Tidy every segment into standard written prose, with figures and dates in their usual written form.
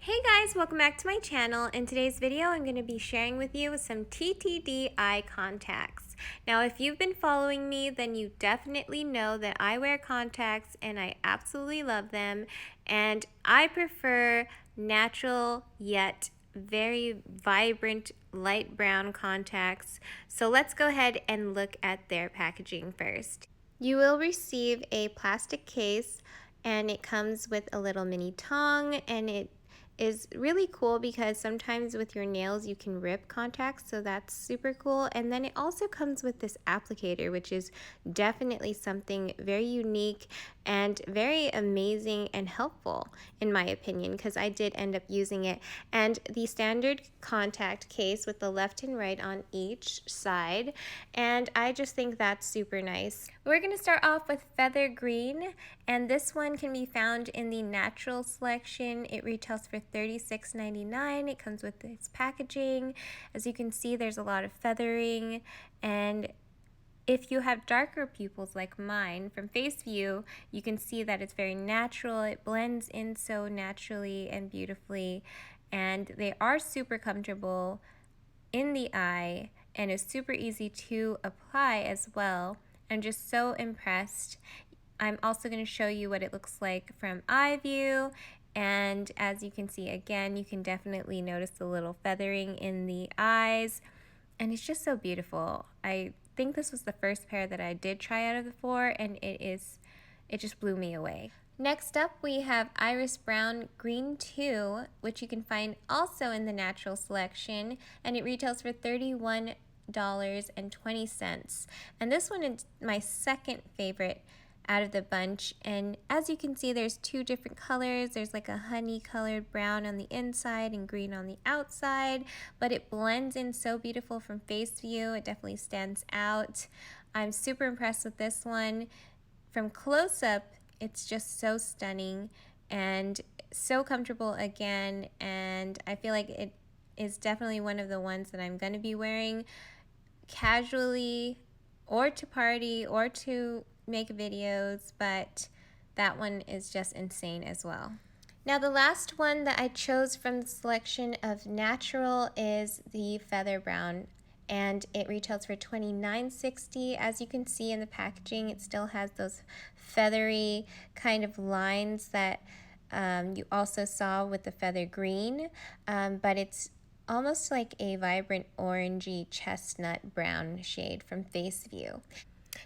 Hey guys, welcome back to my channel. In today's video, I'm going to be sharing with you some TTDEYE contacts. Now, if you've been following me, then you definitely know that I wear contacts and I absolutely love them. And I prefer natural yet very vibrant light brown contacts. So let's go ahead and look at their packaging first. You will receive a plastic case and it comes with a little mini tongue, and it is really cool because sometimes with your nails you can rip contacts, so that's super cool. And then it also comes with this applicator, which is definitely something very unique and very amazing and helpful in my opinion, because I did end up using it. And the standard contact case with the left and right on each side, and I just think that's super nice. We're going to start off with Feather Green, and this one can be found in the natural selection. It retails for $36.99. It comes with this packaging. As you can see, there's a lot of feathering, and if you have darker pupils like mine, from face view, you can see that it's very natural. It blends in so naturally and beautifully, and they are super comfortable in the eye and is super easy to apply as well. I'm just so impressed. I'm also going to show you what it looks like from eye view, and as you can see, again, you can definitely notice the little feathering in the eyes, and it's just so beautiful. I think this was the first pair that I did try out of the four, and it just blew me away. Next up, we have Iris Brown Green 2, which you can find also in the natural selection, and it retails for $31.20. And this one is my second favorite out of the bunch, and as you can see, there's two different colors. There's like a honey colored brown on the inside and green on the outside, but it blends in so beautiful from face view. It definitely stands out. I'm super impressed with this one. From close up, it's just so stunning and so comfortable again, and I feel like it is definitely one of the ones that I'm going to be wearing casually or to party or to make videos, but that one is just insane as well. Now, the last one that I chose from the selection of natural is the Feather Brown, and it retails for $29.60. As you can see in the packaging, it still has those feathery kind of lines that you also saw with the Feather Green, but it's almost like a vibrant orangey chestnut brown shade from face view.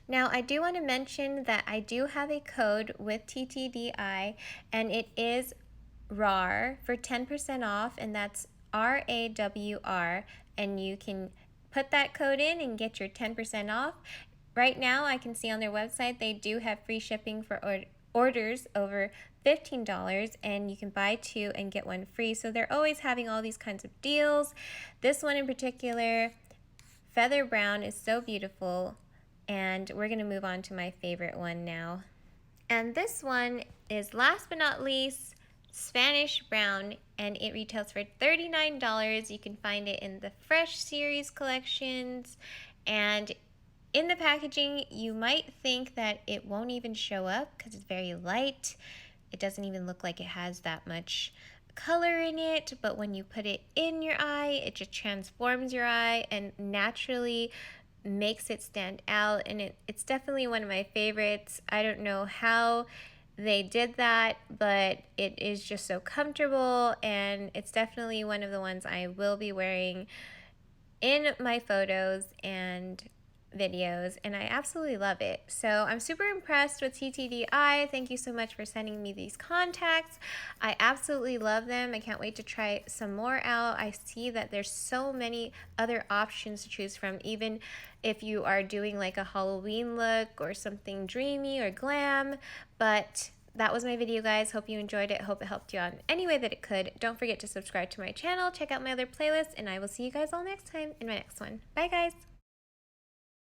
Now, I do want to mention that I do have a code with TTDEYE, and it is Rawr for 10% off, and that's RAWR, and you can put that code in and get your 10% off. Right now, I can see on their website they do have free shipping for orders over $15, and you can buy two and get one free. So they're always having all these kinds of deals. This one in particular, Feather Brown, is so beautiful, and we're going to move on to my favorite one now. And this one is, last but not least, Spanish Brown, and it retails for $39. You can find it in the Fresh series collections, and in the packaging, you might think that it won't even show up because it's very light. It doesn't even look like it has that much color in it, but when you put it in your eye, it just transforms your eye and naturally makes it stand out, and it's definitely one of my favorites. I don't know how they did that, but it is just so comfortable, and it's definitely one of the ones I will be wearing in my photos and videos, and I absolutely love it. So I'm super impressed with TTDEYE. Thank you so much for sending me these contacts. I absolutely love them. I can't wait to try some more out. I see that there's so many other options to choose from, even if you are doing like a Halloween look or something dreamy or glam. But that was my video, guys. Hope you enjoyed it. Hope it helped you out in any way that it could. Don't forget to subscribe to my channel, check out my other playlists, and I will see you guys all next time in my next one. Bye, guys.